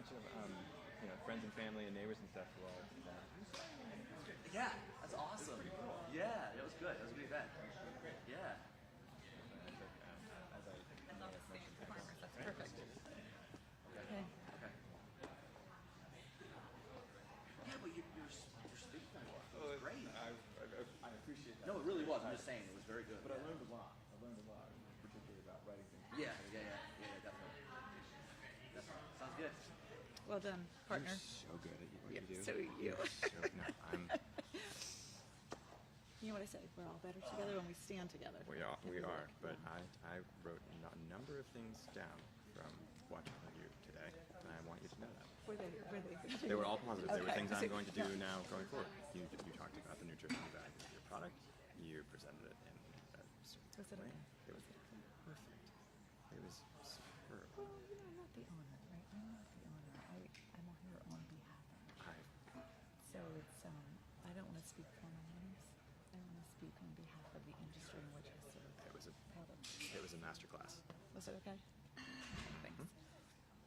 bunch of friends and family and neighbors and stuff who all did that. Yeah, that's awesome. Yeah, that was good. That was a good event. Yeah. I love seeing farmers. That's perfect. Okay. Okay. Yeah, but you're speaking a lot. It was great. I appreciate that. No, it really was. I'm just saying, it was very good. But I learned a lot. Particularly about writing things. Yeah, definitely. Sounds good. Well done, partner. You're so good at what Yeah, you do. so are you. I'm. You know what I say? We're all better together when we stand together. We are. But I wrote a number of things down from watching you today, and I want you to know that. Were they? They were all positive. They were Okay. things I'm going to do now going forward. You talked about the nutrition value of your product. You presented it in a certain Was it way. okay? It was perfect. It was superb. Well, I'm not the owner, right? I'm not the owner. I'm here on behalf of. So it's I don't want to speak for my owners. I want to speak on behalf of the industry in which I serve. It was a masterclass. Was it okay? Thanks.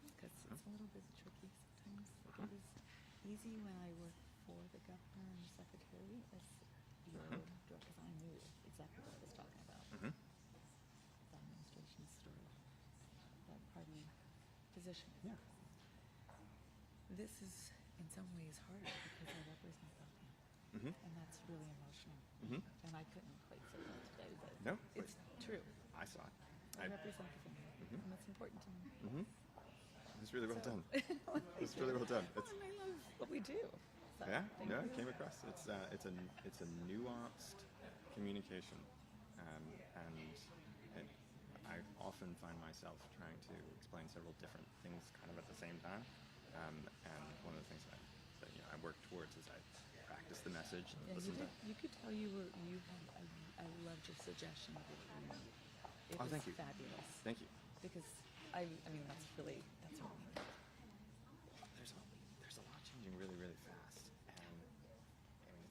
Because it's a little bit tricky sometimes. It was easy when I worked for the governor and the secretary as your director, because I knew exactly what I was talking about. The administration's sort of that party position. Yeah. This is in some ways harder because I represent them. And that's really emotional. And I couldn't quite say that today, but No, it's true. I saw it. I represent the family, and that's important to me. It's really well done. It's really well done. Well, and I love what we do. So, Yeah, thank no, you. it came across. It's a nuanced communication, and I often find myself trying to explain several different things kind of at the same time. And one of the things that I work towards is I practice the message and Yeah, listen to. you could tell I loved your suggestion of your reading. It Oh, was thank you. fabulous. Thank you. Because I mean that's what we need. There's a lot changing really, really fast, and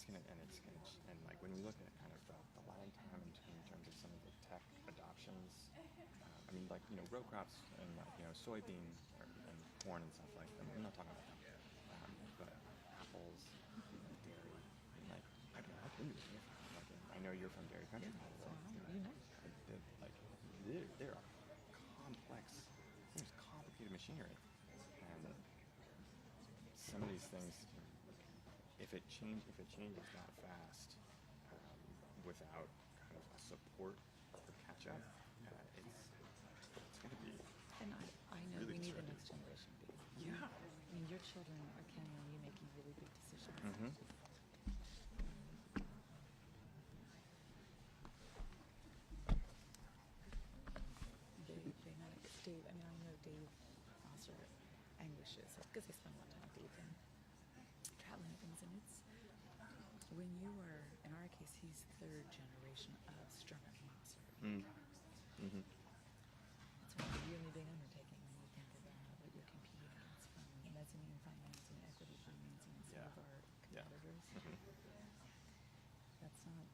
and like when we look at kind of the lag time in terms of some of the tech adoptions, I mean like row crops and soybean and corn and stuff like that. I'm not talking about them, but apples, dairy, and like I've been to dairy farm. Like I know you're from dairy country. So you know. There are complex, almost complicated machinery, and some of these things, if it changes that fast, without kind of a support for catch up, it's going to be. And I know really we need the disruptive. next generation. Yeah. I mean, your children are counting on you making really big decisions. They know Dave. I mean, I know Dave Foster anguishes because they spend a lot of time with Dave and traveling things, and it's when you are, in our case, he's third generation of Sturman Moser. It's a really big undertaking when you think about what you're competing against from mezzanine financing, equity financing, and some of our competitors. That's not,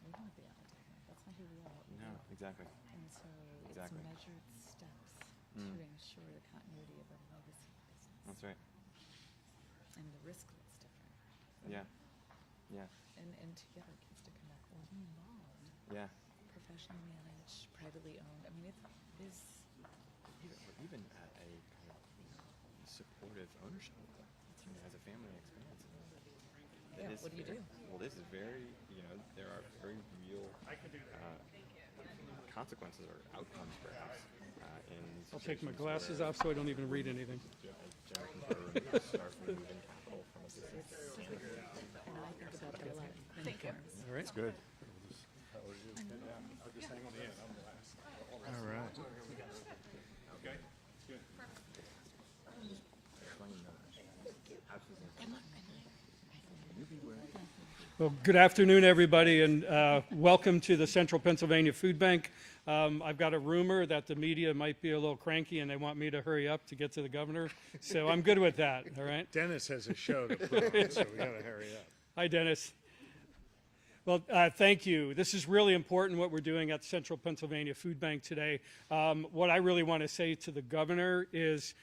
we're not the undertaking. That's not who we are. No, exactly. And so Exactly. it's measured steps to ensure the continuity of a legacy business. That's right. And the risk was different. Yeah. Yeah. And together it gets to come back well involved. Yeah. Professionally managed, privately owned. I mean, it is. Even at a kind of supportive ownership level, as a family experience. Yeah, what do you do? Well, this is very, there are very real consequences or outcomes, perhaps, in. I'll take my situations glasses where off so I don't even read anything. General control start removing capital from a business. And I think about that a lot. Thank you. All right. Good. I'll just hang on the end. I'm the last. All right. Okay? Good. Well, good afternoon, everybody, and welcome to the Central Pennsylvania Food Bank. I've got a rumor that the media might be a little cranky and they want me to hurry up to get to the governor, so I'm good with that, all right? Dennis has a show to put on, so we got to hurry up. Hi, Dennis. Well, thank you. This is really important what we're doing at the Central Pennsylvania Food Bank today. What I really want to say to the governor is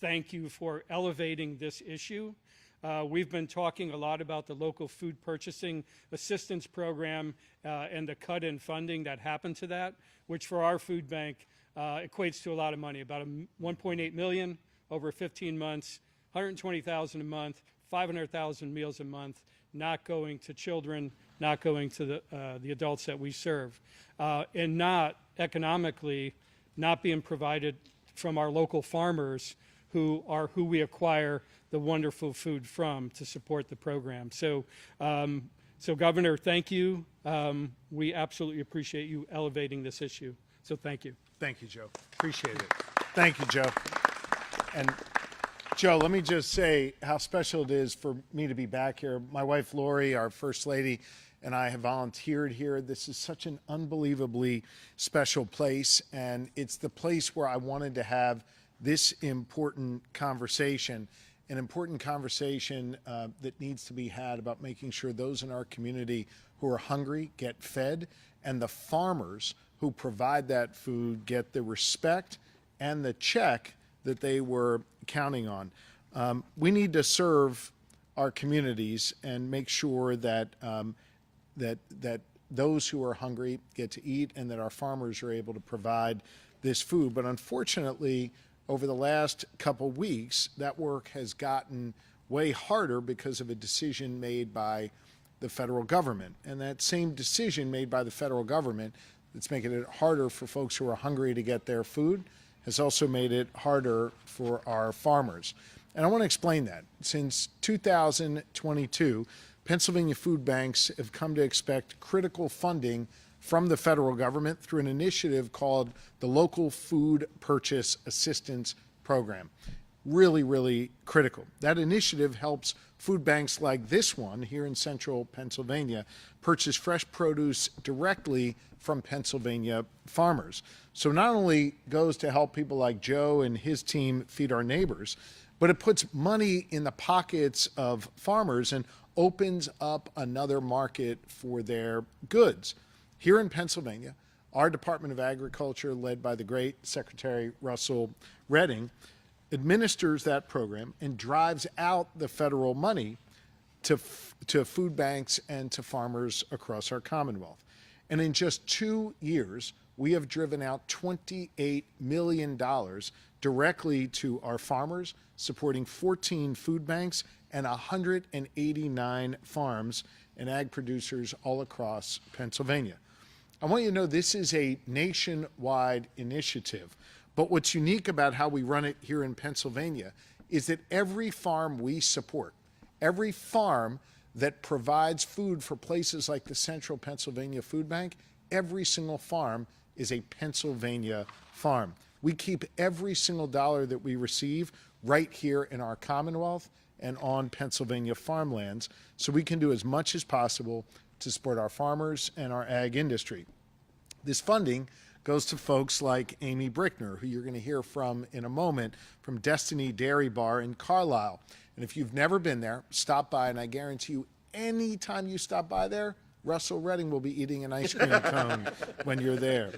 thank you for elevating this issue. We've been talking a lot about the local food purchasing assistance program and the cut in funding that happened to that, which for our food bank equates to a lot of money, about 1.8 million over 15 months, 120,000 a month, 500,000 meals a month, not going to children, not going to the adults that we serve, and not economically, not being provided from our local farmers who we acquire the wonderful food from to support the program. So, Governor, thank you. We absolutely appreciate you elevating this issue. So thank you. Thank you, Joe. Appreciate it. Thank you, Joe. And Joe, let me just say how special it is for me to be back here. My wife, Lori, our First Lady, and I have volunteered here. This is such an unbelievably special place, and it's the place where I wanted to have this important conversation, an important conversation that needs to be had about making sure those in our community who are hungry get fed, and the farmers who provide that food get the respect and the check that they were counting on. We need to serve our communities and make sure that that those who are hungry get to eat, and that our farmers are able to provide this food. But unfortunately, over the last couple weeks, that work has gotten way harder because of a decision made by the federal government. And that same decision made by the federal government that's making it harder for folks who are hungry to get their food has also made it harder for our farmers. And I want to explain that. Since 2022, Pennsylvania food banks have come to expect critical funding from the federal government through an initiative called the Local Food Purchase Assistance Program. Really, really critical. That initiative helps food banks like this one here in central Pennsylvania purchase fresh produce directly from Pennsylvania farmers. So not only goes to help people like Joe and his team feed our neighbors, but it puts money in the pockets of farmers and opens up another market for their goods. Here in Pennsylvania, our Department of Agriculture, led by the great Secretary Russell Redding, administers that program and drives out the federal money to food banks and to farmers across our Commonwealth. And in just 2 years, we have driven out $28 million directly to our farmers, supporting 14 food banks and 189 farms and ag producers all across Pennsylvania. I want you to know this is a nationwide initiative, but what's unique about how we run it here in Pennsylvania is that every farm we support, every farm that provides food for places like the Central Pennsylvania Food Bank, every single farm is a Pennsylvania farm. We keep every single dollar that we receive right here in our Commonwealth and on Pennsylvania farmlands, so we can do as much as possible to support our farmers and our ag industry. This funding goes to folks like Amy Brickner, who you're going to hear from in a moment, from Destiny Dairy Bar in Carlisle. And if you've never been there, stop by, and I guarantee you, anytime you stop by there, Russell Redding will be eating an ice cream cone when you're there.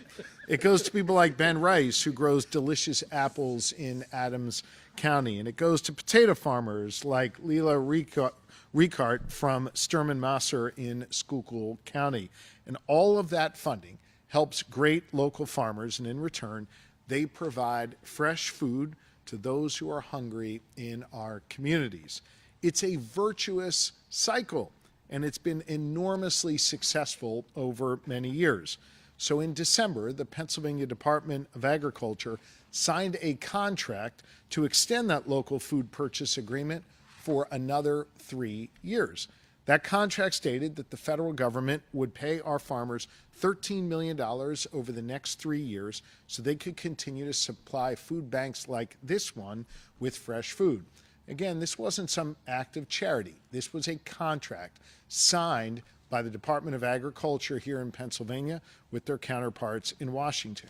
It goes to people like Ben Rice, who grows delicious apples in Adams County. And it goes to potato farmers like Leila Ricart from Sturman Masser in Schuylkill County. And all of that funding helps great local farmers, and in return, they provide fresh food to those who are hungry in our communities. It's a virtuous cycle, and it's been enormously successful over many years. So in December, the Pennsylvania Department of Agriculture signed a contract to extend that local food purchase agreement for another 3 years. That contract stated that the federal government would pay our farmers $13 million over the next 3 years so they could continue to supply food banks like this one with fresh food. Again, this wasn't some act of charity. This was a contract signed by the Department of Agriculture here in Pennsylvania with their counterparts in Washington.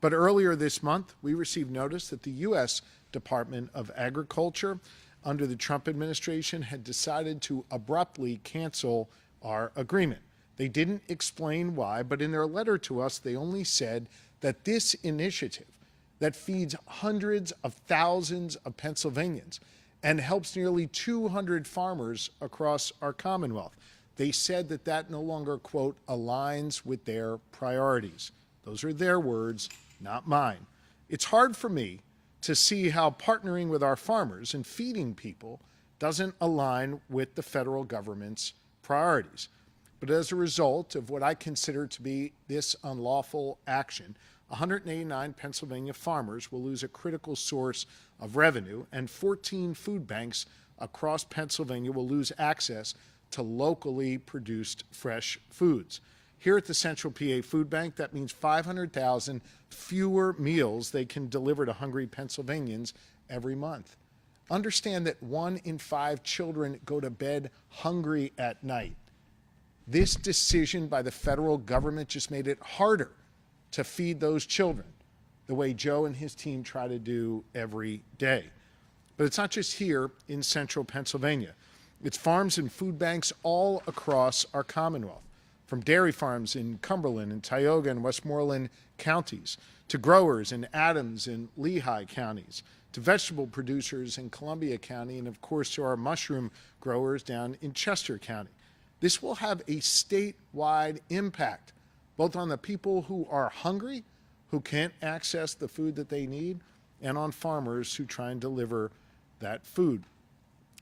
But earlier this month, we received notice that the U.S. Department of Agriculture, under the Trump administration, had decided to abruptly cancel our agreement. They didn't explain why, but in their letter to us, they only said that this initiative that feeds hundreds of thousands of Pennsylvanians and helps nearly 200 farmers across our Commonwealth, they said that that no longer, quote, aligns with their priorities. Those are their words, not mine. It's hard for me to see how partnering with our farmers and feeding people doesn't align with the federal government's priorities. But as a result of what I consider to be this unlawful action, 189 Pennsylvania farmers will lose a critical source of revenue, and 14 food banks across Pennsylvania will lose access to locally produced fresh foods. Here at the Central PA Food Bank, that means 500,000 fewer meals they can deliver to hungry Pennsylvanians every month. Understand that 1 in 5 children go to bed hungry at night. This decision by the federal government just made it harder to feed those children the way Joe and his team try to do every day. But it's not just here in central Pennsylvania. It's farms and food banks all across our Commonwealth, from dairy farms in Cumberland and Tioga and Westmoreland counties, to growers in Adams and Lehigh counties, to vegetable producers in Columbia County, and of course to our mushroom growers down in Chester County. This will have a statewide impact, both on the people who are hungry, who can't access the food that they need, and on farmers who try and deliver that food.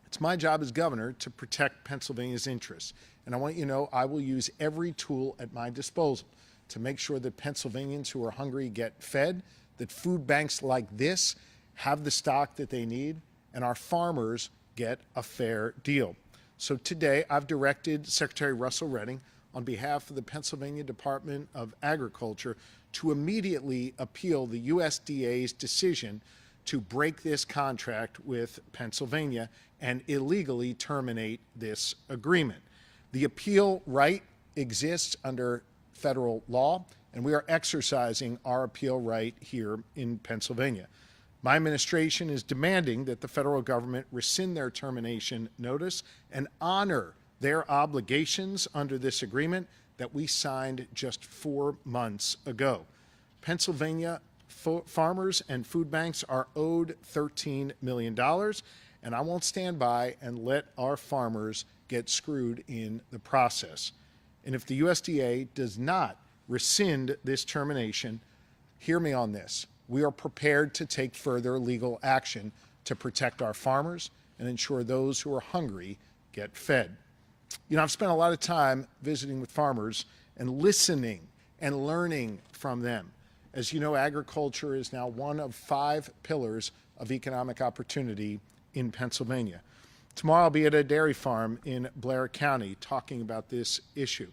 It's my job as governor to protect Pennsylvania's interests, and I want you to know I will use every tool at my disposal to make sure that Pennsylvanians who are hungry get fed, that food banks like this have the stock that they need, and our farmers get a fair deal. So today I've directed Secretary Russell Redding on behalf of the Pennsylvania Department of Agriculture to immediately appeal the USDA's decision to break this contract with Pennsylvania and illegally terminate this agreement. The appeal right exists under federal law, and we are exercising our appeal right here in Pennsylvania. My administration is demanding that the federal government rescind their termination notice and honor their obligations under this agreement that we signed just 4 months ago. Pennsylvania farmers and food banks are owed $13 million, and I won't stand by and let our farmers get screwed in the process. And if the USDA does not rescind this termination, hear me on this. We are prepared to take further legal action to protect our farmers and ensure those who are hungry get fed. You know, I've spent a lot of time visiting with farmers and listening and learning from them. As you know, agriculture is now one of 5 pillars of economic opportunity in Pennsylvania. Tomorrow I'll be at a dairy farm in Blair County talking about this issue.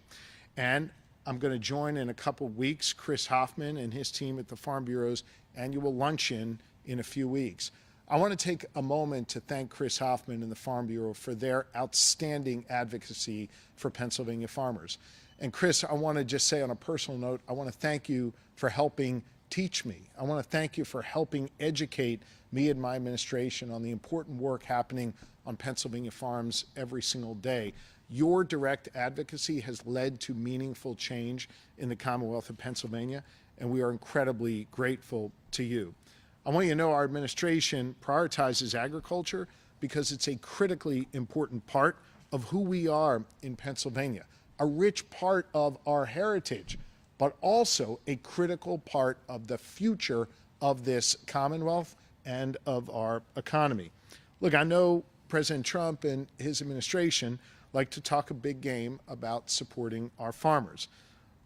And I'm going to join in a couple weeks Chris Hoffman and his team at the Farm Bureau's annual luncheon in a few weeks. I want to take a moment to thank Chris Hoffman and the Farm Bureau for their outstanding advocacy for Pennsylvania farmers. And Chris, I want to just say on a personal note, I want to thank you for helping teach me. I want to thank you for helping educate me and my administration on the important work happening on Pennsylvania farms every single day. Your direct advocacy has led to meaningful change in the Commonwealth of Pennsylvania, and we are incredibly grateful to you. I want you to know our administration prioritizes agriculture because it's a critically important part of who we are in Pennsylvania, a rich part of our heritage, but also a critical part of the future of this Commonwealth and of our economy. Look, I know President Trump and his administration like to talk a big game about supporting our farmers.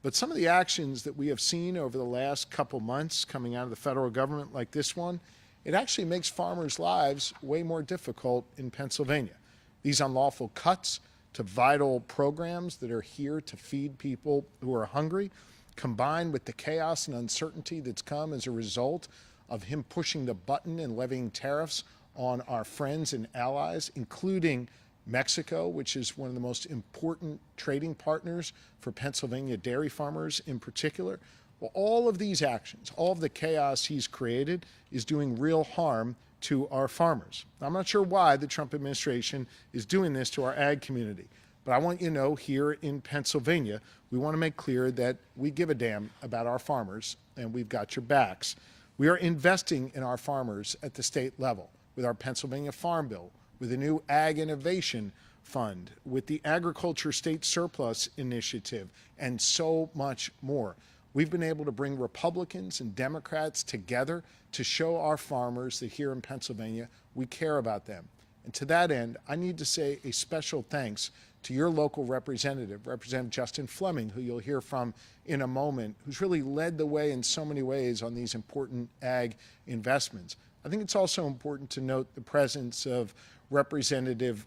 But some of the actions that we have seen over the last couple months coming out of the federal government like this one, it actually makes farmers' lives way more difficult in Pennsylvania. These unlawful cuts to vital programs that are here to feed people who are hungry, combined with the chaos and uncertainty that's come as a result of him pushing the button and levying tariffs on our friends and allies, including Mexico, which is one of the most important trading partners for Pennsylvania dairy farmers in particular. Well, all of these actions, all of the chaos he's created is doing real harm to our farmers. I'm not sure why the Trump administration is doing this to our ag community, But I want you to know here in Pennsylvania, we want to make clear that we give a damn about our farmers and we've got your backs. We are investing in our farmers at the state level with our Pennsylvania Farm Bill, with the new Ag Innovation Fund, with the Agriculture State Surplus Initiative, and so much more. We've been able to bring Republicans and Democrats together to show our farmers that here in Pennsylvania, we care about them. And to that end, I need to say a special thanks to your local representative, Representative Justin Fleming, who you'll hear from in a moment, who's really led the way in so many ways on these important ag investments. I think it's also important to note the presence of Representative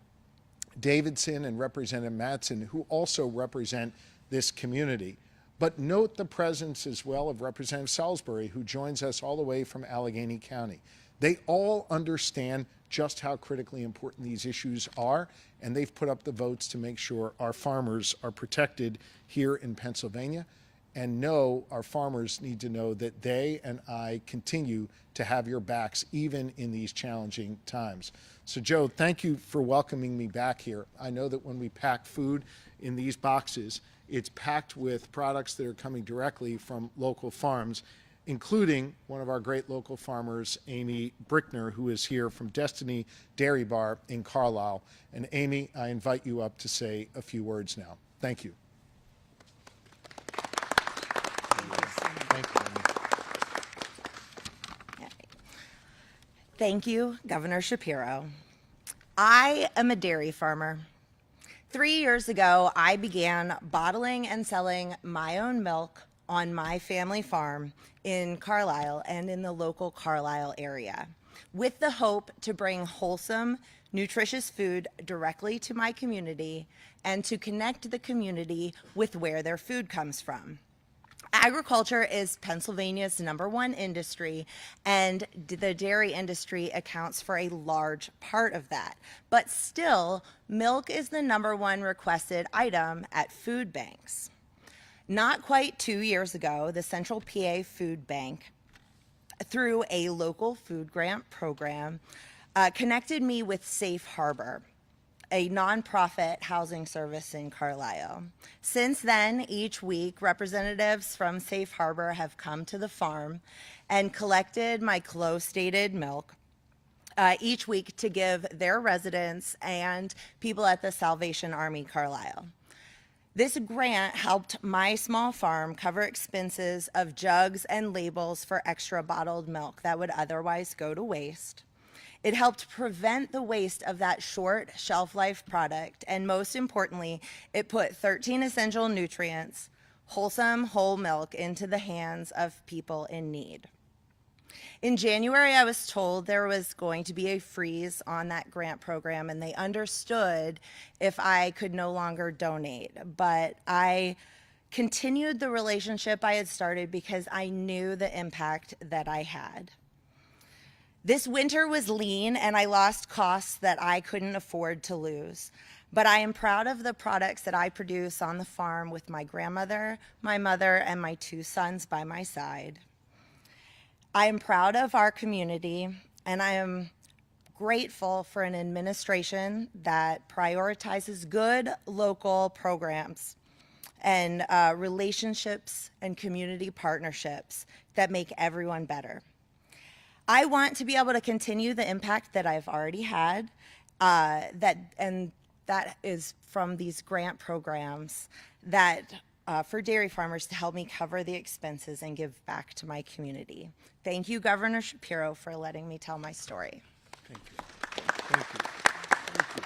Davidson and Representative Mattson, who also represent this community. But note the presence as well of Representative Salisbury, who joins us all the way from Allegheny County. They all understand just how critically important these issues are, and they've put up the votes to make sure our farmers are protected here in Pennsylvania. And know our farmers need to know that they and I continue to have your backs even in these challenging times. So Joe, thank you for welcoming me back here. I know that when we pack food in these boxes, it's packed with products that are coming directly from local farms, including one of our great local farmers, Amy Brickner, who is here from Destiny Dairy Bar in Carlisle. And Amy, I invite you up to say a few words now. Thank you. Thank you, Amy. Thank you, Governor Shapiro. I am a dairy farmer. 3 years ago, I began bottling and selling my own milk on my family farm in Carlisle and in the local Carlisle area, with the hope to bring wholesome, nutritious food directly to my community and to connect the community with where their food comes from. Agriculture is Pennsylvania's #1 industry, and the dairy industry accounts for a large part of that. But still, milk is the #1 requested item at food banks. Not quite 2 years ago, the Central PA Food Bank, through a local food grant program, connected me with Safe Harbor, a nonprofit housing service in Carlisle. Since then, each week, representatives from Safe Harbor have come to the farm and collected my close-dated milk each week to give their residents and people at the Salvation Army Carlisle. This grant helped my small farm cover expenses of jugs and labels for extra bottled milk that would otherwise go to waste. It helped prevent the waste of that short shelf life product, and most importantly, it put 13 essential nutrients, wholesome whole milk, into the hands of people in need. In January, I was told there was going to be a freeze on that grant program, and they understood if I could no longer donate. But I continued the relationship I had started because I knew the impact that I had. This winter was lean, and I lost costs that I couldn't afford to lose. But I am proud of the products that I produce on the farm with my grandmother, my mother, and my 2 sons by my side. I am proud of our community, and I am grateful for an administration that prioritizes good local programs and relationships and community partnerships that make everyone better. I want to be able to continue the impact that I've already had, that is from these grant programs that for dairy farmers to help me cover the expenses and give back to my community. Thank you, Governor Shapiro, for letting me tell my story. Thank you. Thank you. Thank you.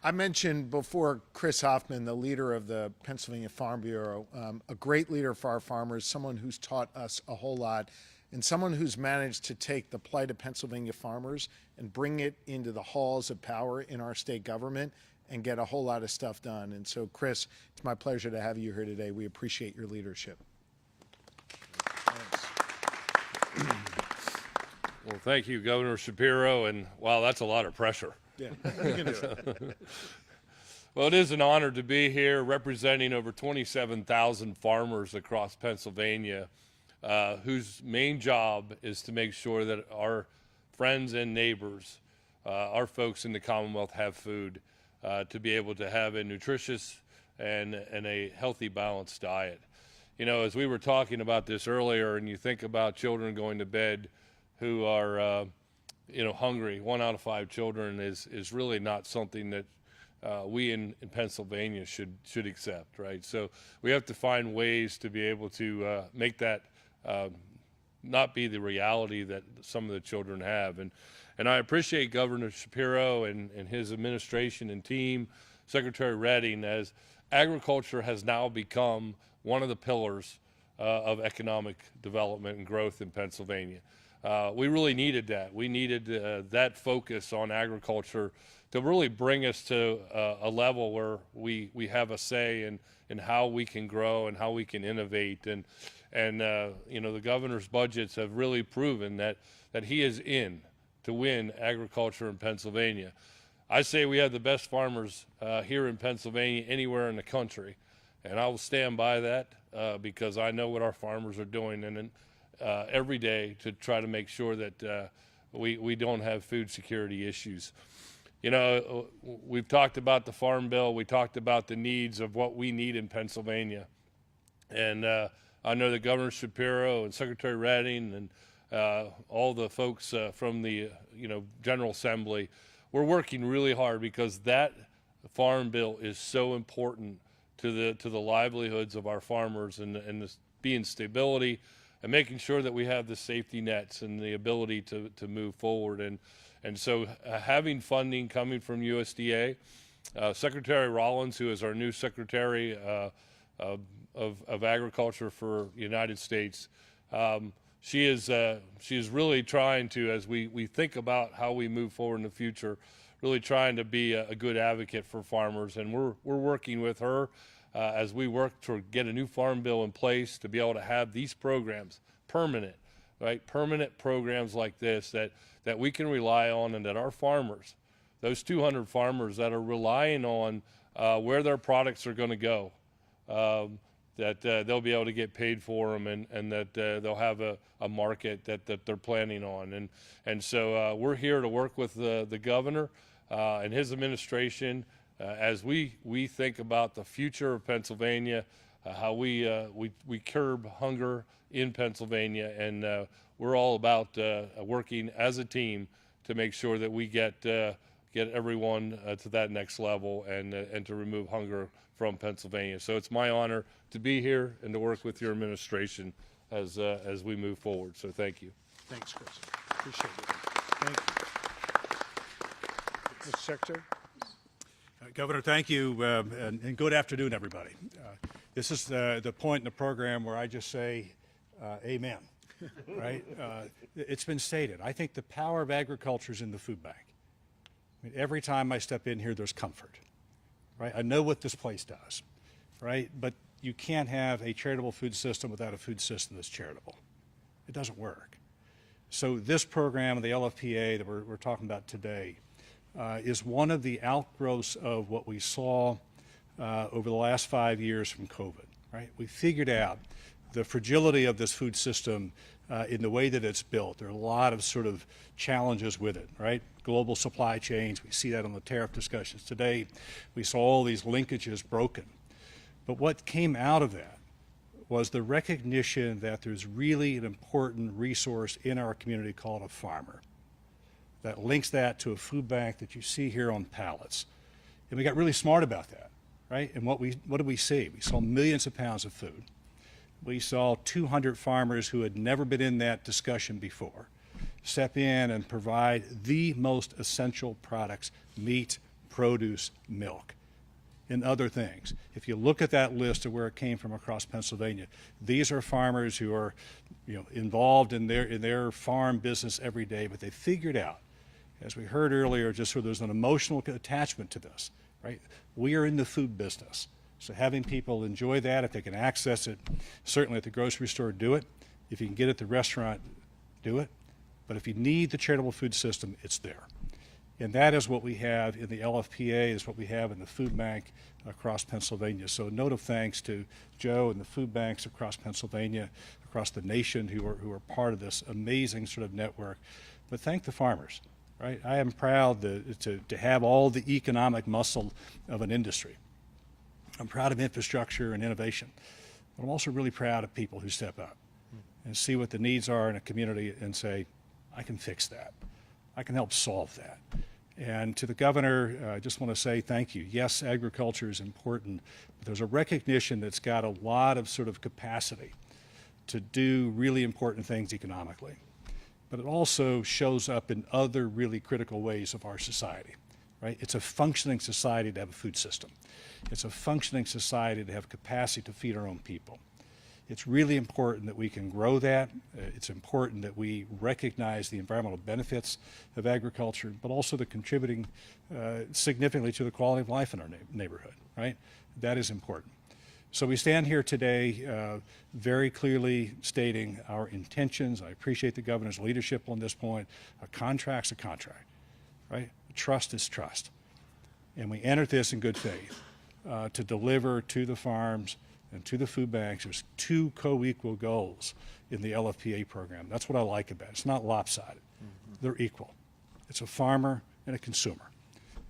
I mentioned before Chris Hoffman, the leader of the Pennsylvania Farm Bureau, a great leader for our farmers, someone who's taught us a whole lot, and someone who's managed to take the plight of Pennsylvania farmers and bring it into the halls of power in our state government and get a whole lot of stuff done. And so, Chris, it's my pleasure to have you here today. We appreciate your leadership. Well, thank you, Governor Shapiro, and wow, that's a lot of pressure. Yeah, you can do it. Well, it is an honor to be here representing over 27,000 farmers across Pennsylvania, whose main job is to make sure that our friends and neighbors our folks in the Commonwealth have food to be able to have a nutritious and a healthy, balanced diet. You know, as we were talking about this earlier, and you think about children going to bed who are, you know, hungry, 1 out of 5 children is really not something that we in Pennsylvania should accept, right? So we have to find ways to be able to make that not be the reality that some of the children have. And I appreciate Governor Shapiro and his administration and team, Secretary Redding, as agriculture has now become one of the pillars of economic development and growth in Pennsylvania. We really needed that. We needed that focus on agriculture to really bring us to a level where we have a say in how we can grow and how we can innovate. And you know, the governor's budgets have really proven that he is in to win agriculture in Pennsylvania. I say we have the best farmers here in Pennsylvania anywhere in the country, and I will stand by that because I know what our farmers are doing and every day to try to make sure that we don't have food security issues. You know, we've talked about the Farm Bill. We talked about the needs of what we need in Pennsylvania. And I know that Governor Shapiro and Secretary Redding and all the folks from the, you know, General Assembly, we're working really hard because that Farm Bill is so important to the livelihoods of our farmers and the being stability and making sure that we have the safety nets and the ability to move forward. And so having funding coming from USDA, Secretary Rollins, who is our new Secretary of Agriculture for the United States, she is really trying to, as we think about how we move forward in the future, really trying to be a good advocate for farmers. And we're working with her as we work to get a new farm bill in place to be able to have these programs permanent, right? Permanent programs like this that we can rely on, and that our farmers, those 200 farmers that are relying on where their products are going to go, that they'll be able to get paid for them, and that they'll have a market that they're planning on. And so we're here to work with the governor and his administration as we think about the future of Pennsylvania, how we curb hunger in Pennsylvania, and we're all about working as a team to make sure that we get everyone to that next level and to remove hunger from Pennsylvania. So it's my honor to be here and to work with your administration as we move forward. So thank you. Thanks, Chris. Appreciate it. Thank you. Mr. Secretary? Governor, thank you, and good afternoon, everybody. This is the point in the program where I just say amen, right? It's been stated. I think the power of agriculture is in the food bank. I mean, every time I step in here, there's comfort, right? I know what this place does, right? But you can't have a charitable food system without a food system that's charitable. It doesn't work. So this program, the LFPA that we're talking about today, is one of the outgrowths of what we saw over the last 5 years from COVID, right? We figured out the fragility of this food system in the way that it's built. There are a lot of sort of challenges with it, right? Global supply chains, we see that on the tariff discussions today. We saw all these linkages broken. But what came out of that was the recognition that there's really an important resource in our community called a farmer that links that to a food bank that you see here on pallets. And we got really smart about that, right? And what did we see? We saw millions of pounds of food. We saw 200 farmers who had never been in that discussion before step in and provide the most essential products: meat, produce, milk, and other things. If you look at that list of where it came from across Pennsylvania, these are farmers who are, involved in their farm business every day, but they figured out, as we heard earlier, just so there's an emotional attachment to this, right? We are in the food business. So having people enjoy that, if they can access it, certainly at the grocery store, do it. If you can get it at the restaurant, do it. But if you need the charitable food system, it's there. And that is what we have in the LFPA, is what we have in the food bank across Pennsylvania. So a note of thanks to Joe and the food banks across Pennsylvania, across the nation, who are part of this amazing sort of network. But thank the farmers, right? I am proud to have all the economic muscle of an industry. I'm proud of infrastructure and innovation, but I'm also really proud of people who step up and see what the needs are in a community and say, I can fix that. I can help solve that. And to the governor, I just want to say thank you. Yes, agriculture is important, but there's a recognition that's got a lot of sort of capacity to do really important things economically. But it also shows up in other really critical ways of our society, right? It's a functioning society to have a food system. It's a functioning society to have capacity to feed our own people. It's really important that we can grow that. It's important that we recognize the environmental benefits of agriculture, but also the contributing significantly to the quality of life in our neighborhood, right? That is important. So we stand here today very clearly stating our intentions. I appreciate the governor's leadership on this point. A contract's a contract, right? Trust is trust. And we entered this in good faith to deliver to the farms and to the food banks. There's two co-equal goals in the LFPA program. That's what I like about it. It's not lopsided. They're equal. It's a farmer and a consumer.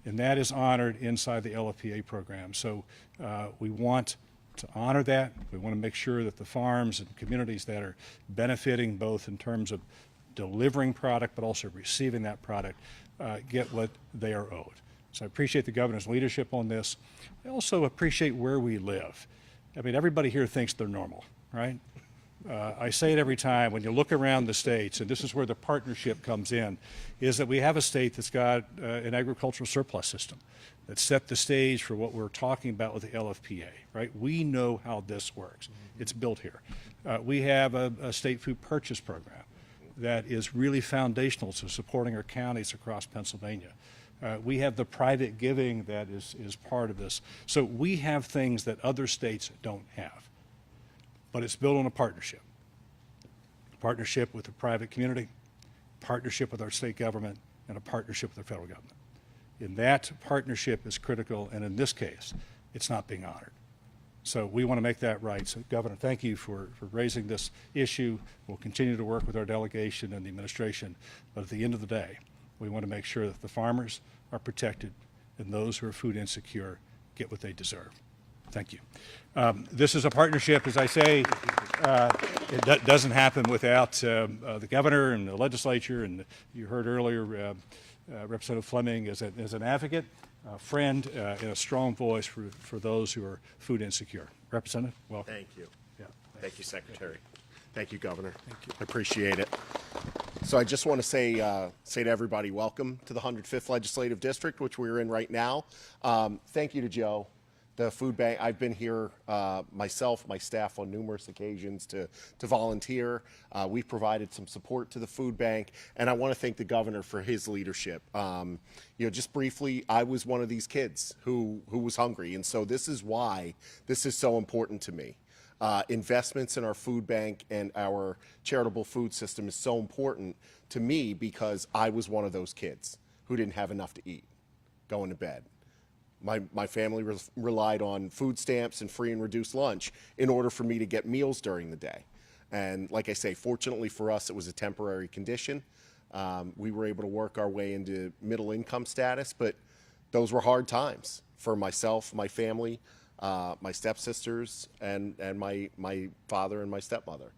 And that is honored inside the LFPA program. So we want to honor that. We want to make sure that the farms and communities that are benefiting both in terms of delivering product but also receiving that product get what they are owed. So I appreciate the governor's leadership on this. I also appreciate where we live. I mean, everybody here thinks they're normal, right? I say it every time, when you look around the states, and this is where the partnership comes in, is that we have a state that's got an agricultural surplus system that set the stage for what we're talking about with the LFPA, right? We know how this works. It's built here. We have a state food purchase program that is really foundational to supporting our counties across Pennsylvania. We have the private giving that is part of this. So we have things that other states don't have. But it's built on a partnership. Partnership with the private community, partnership with our state government, and a partnership with the federal government. And that partnership is critical, and in this case, it's not being honored. So we want to make that right. So Governor, thank you for raising this issue. We'll continue to work with our delegation and the administration, but at the end of the day, we want to make sure that the farmers are protected and those who are food insecure get what they deserve. Thank you. This is a partnership, as I say, it doesn't happen without the governor and the legislature, and you heard earlier Representative Fleming as an advocate, a friend, and a strong voice for those who are food insecure. Representative, welcome. Thank you. Yeah. Thank you, Secretary. Thank you, Governor. Thank you. I appreciate it. So I just want to say to everybody, welcome to the 105th Legislative District, which we're in right now. Thank you to Joe. The food bank, I've been here myself, my staff on numerous occasions to volunteer. We've provided some support to the food bank, and I want to thank the governor for his leadership. Just briefly, I was one of these kids who was hungry, and so this is why this is so important to me. Investments in our food bank and our charitable food system is so important to me because I was one of those kids who didn't have enough to eat going to bed. My family relied on food stamps and free and reduced lunch in order for me to get meals during the day. And like I say, fortunately for us, it was a temporary condition. We were able to work our way into middle income status, but those were hard times for myself, my family, my stepsisters, and my father and my stepmother.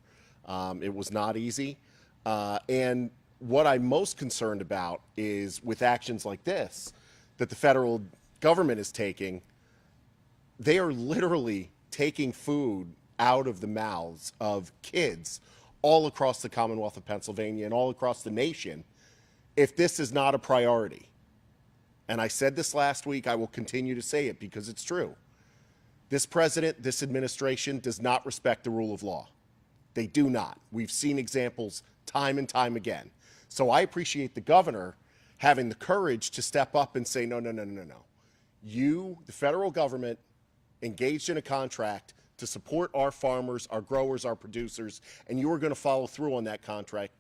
It was not easy. And what I'm most concerned about is with actions like this that the federal government is taking, they are literally taking food out of the mouths of kids all across the Commonwealth of Pennsylvania and all across the nation if this is not a priority. And I said this last week, I will continue to say it because it's true. This president, this administration does not respect the rule of law. They do not. We've seen examples time and time again. So I appreciate the governor having the courage to step up and say, no. You, the federal government, engaged in a contract to support our farmers, our growers, our producers, and you are going to follow through on that contract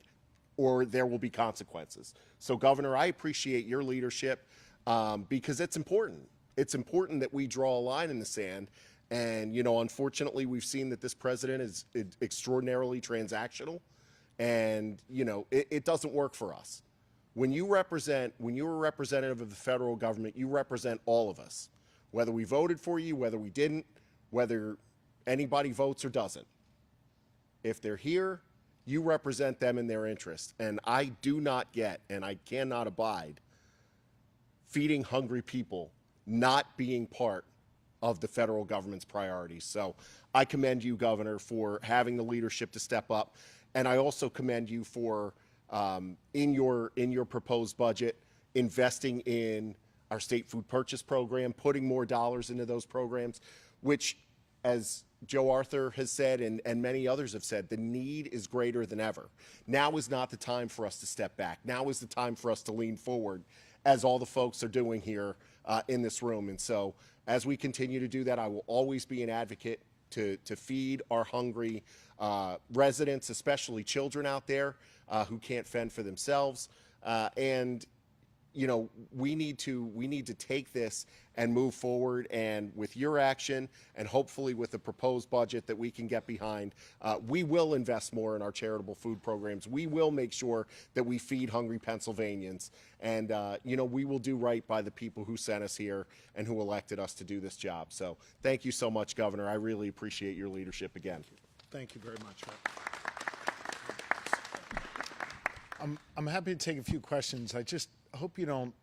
or there will be consequences. So, Governor, I appreciate your leadership because it's important. It's important that we draw a line in the sand. And, unfortunately, we've seen that this president is extraordinarily transactional. And, it doesn't work for us. when you're a representative of the federal government, you represent all of us, whether we voted for you, whether we didn't, whether anybody votes or doesn't. If they're here, you represent them in their interest. And I do not get, and I cannot abide, feeding hungry people not being part of the federal government's priorities. So I commend you, Governor, for having the leadership to step up. And I also commend you for, in your proposed budget, investing in our state food purchase program, putting more dollars into those programs, which, as Joe Arthur has said and many others have said, the need is greater than ever. Now is not the time for us to step back. Now is the time for us to lean forward, as all the folks are doing here in this room. And so as we continue to do that, I will always be an advocate to feed our hungry residents, especially children out there who can't fend for themselves. And you know, we need to take this and move forward, and with your action and hopefully with the proposed budget that we can get behind, we will invest more in our charitable food programs. We will make sure that we feed hungry Pennsylvanians, and you know, we will do right by the people who sent us here and who elected us to do this job. So thank you so much, Governor. I really appreciate your leadership again. Thank you very much. I'm happy to take a few questions. I just hope you don't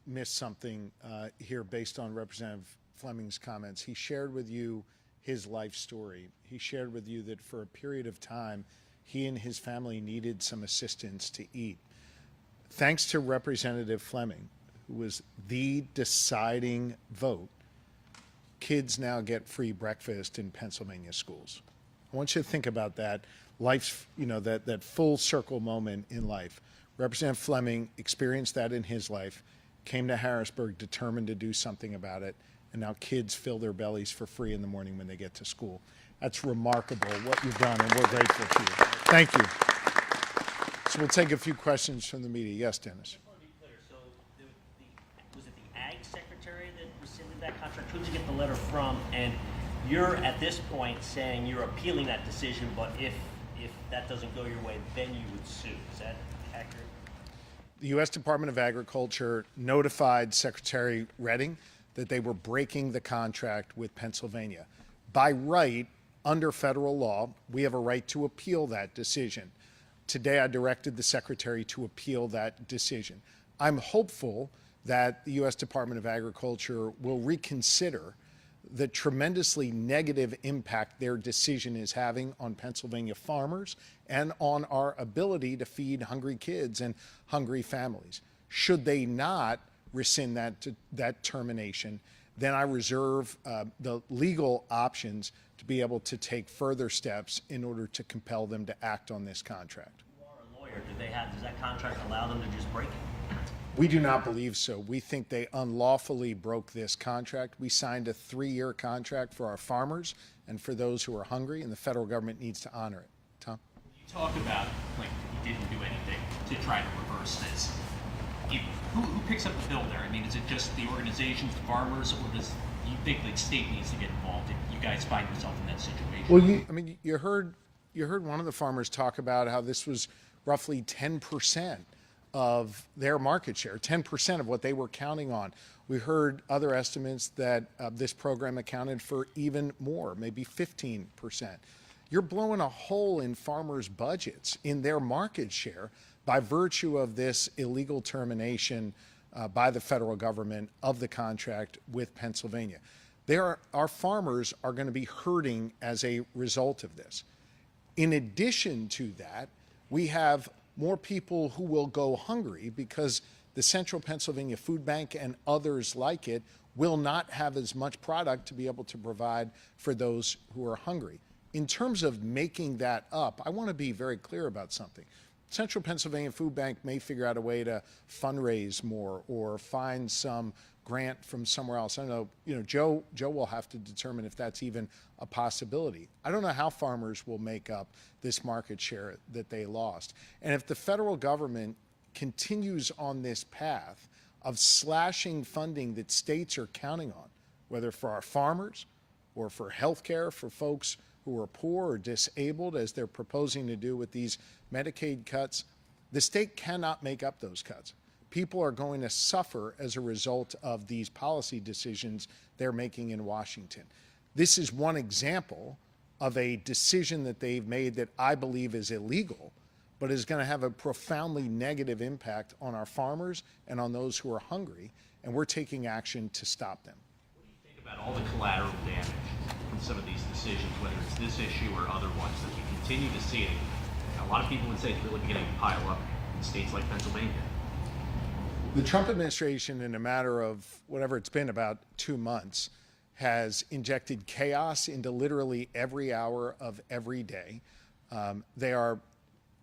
miss something here based on Representative Fleming's comments. He shared with you his life story. He shared with you that for a period of time, he and his family needed some assistance to eat. Thanks to Representative Fleming, who was the deciding vote, kids now get free breakfast in Pennsylvania schools. I want you to think about that. Life's, you know, that full circle moment in life. Representative Fleming experienced that in his life, came to Harrisburg determined to do something about it, and now kids fill their bellies for free in the morning when they get to school. That's remarkable what you've done, and we're grateful to you. Thank you. So we'll take a few questions from the media. Yes, Dennis. I just want to be clear. So was it the Ag Secretary that rescinded that contract? Who did you get the letter from? And you're at this point saying you're appealing that decision, but if that doesn't go your way, then you would sue. Is that accurate? The U.S. Department of Agriculture notified Secretary Redding that they were breaking the contract with Pennsylvania. By right, under federal law, we have a right to appeal that decision. Today, I directed the Secretary to appeal that decision. I'm hopeful that the U.S. Department of Agriculture will reconsider the tremendously negative impact their decision is having on Pennsylvania farmers and on our ability to feed hungry kids and hungry families. Should they not rescind that termination, then I reserve the legal options to be able to take further steps in order to compel them to act on this contract. You are a lawyer. Does that contract allow them to just break it? We do not believe so. We think they unlawfully broke this contract. We signed a 3-year contract for our farmers and for those who are hungry, and the federal government needs to honor it. Tom? You talk about, like, he didn't do anything to try to reverse this. Who picks up the bill there? I mean, is it just the organizations, the farmers, or does you think the state needs to get involved if you guys find yourself in that situation? Well, you heard one of the farmers talk about how this was roughly 10% of their market share, 10% of what they were counting on. We heard other estimates that this program accounted for even more, maybe 15%. You're blowing a hole in farmers' budgets, in their market share, by virtue of this illegal termination by the federal government of the contract with Pennsylvania. Our farmers are going to be hurting as a result of this. In addition to that, we have more people who will go hungry because the Central Pennsylvania Food Bank and others like it will not have as much product to be able to provide for those who are hungry. In terms of making that up, I want to be very clear about something. Central Pennsylvania Food Bank may figure out a way to fundraise more or find some grant from somewhere else. I don't know, Joe will have to determine if that's even a possibility. I don't know how farmers will make up this market share that they lost. And if the federal government continues on this path of slashing funding that states are counting on, whether for our farmers or for health care for folks who are poor or disabled, as they're proposing to do with these Medicaid cuts, the state cannot make up those cuts. People are going to suffer as a result of these policy decisions they're making in Washington. This is one example of a decision that they've made that I believe is illegal, but is going to have a profoundly negative impact on our farmers and on those who are hungry, and we're taking action to stop them. What do you think about all the collateral damage from some of these decisions, whether it's this issue or other ones, that we continue to see it? A lot of people would say it's really beginning to pile up in states like Pennsylvania. The Trump administration, in a matter of whatever it's been, about 2 months, has injected chaos into literally every hour of every day. They are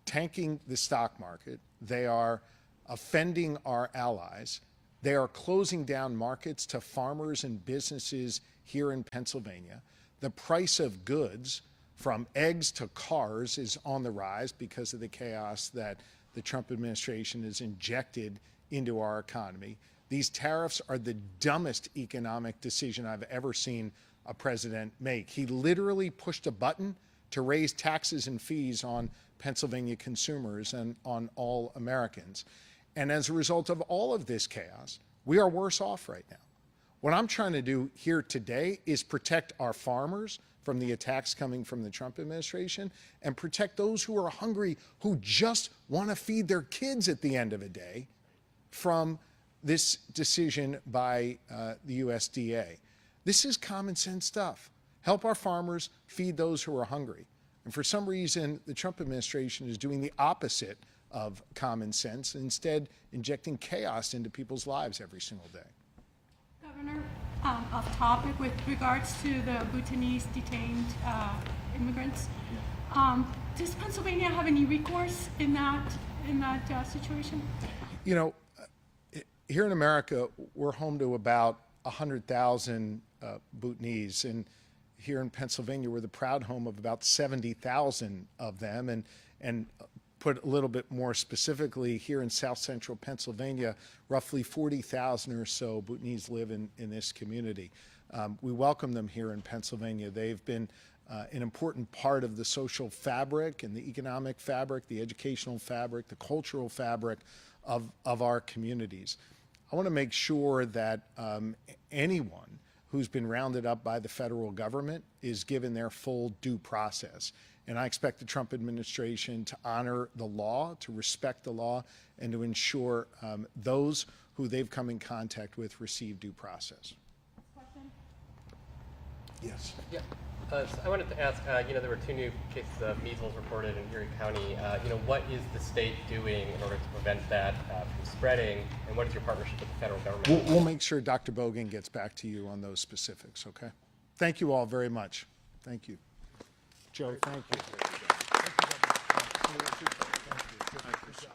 tanking the stock market. They are offending our allies. They are closing down markets to farmers and businesses here in Pennsylvania. The price of goods, from eggs to cars, is on the rise because of the chaos that the Trump administration has injected into our economy. These tariffs are the dumbest economic decision I've ever seen a president make. He literally pushed a button to raise taxes and fees on Pennsylvania consumers and on all Americans. And as a result of all of this chaos, we are worse off right now. What I'm trying to do here today is protect our farmers from the attacks coming from the Trump administration and protect those who are hungry, who just want to feed their kids at the end of a day, from this decision by the USDA. This is common sense stuff. Help our farmers, feed those who are hungry. And for some reason, the Trump administration is doing the opposite of common sense, instead injecting chaos into people's lives every single day. Governor, off topic with regards to the Bhutanese detained immigrants, does Pennsylvania have any recourse in that situation? You know, here in America, we're home to about 100,000 Bhutanese, and here in Pennsylvania, we're the proud home of about 70,000 of them. And put a little bit more specifically, here in South Central Pennsylvania, roughly 40,000 or so Bhutanese live in this community. We welcome them here in Pennsylvania. They've been an important part of the social fabric and the economic fabric, the educational fabric, the cultural fabric of our communities. I want to make sure that anyone who's been rounded up by the federal government is given their full due process. And I expect the Trump administration to honor the law, to respect the law, and to ensure those who they've come in contact with receive due process. Yes. Yeah. So I wanted to ask, there were 2 new cases of measles reported in Erie County. What is the state doing in order to prevent that from spreading, and what is your partnership with the federal government? We'll make sure Dr. Bogan gets back to you on those specifics, okay? Thank you all very much. Thank you. Joe, thank you. Thank you.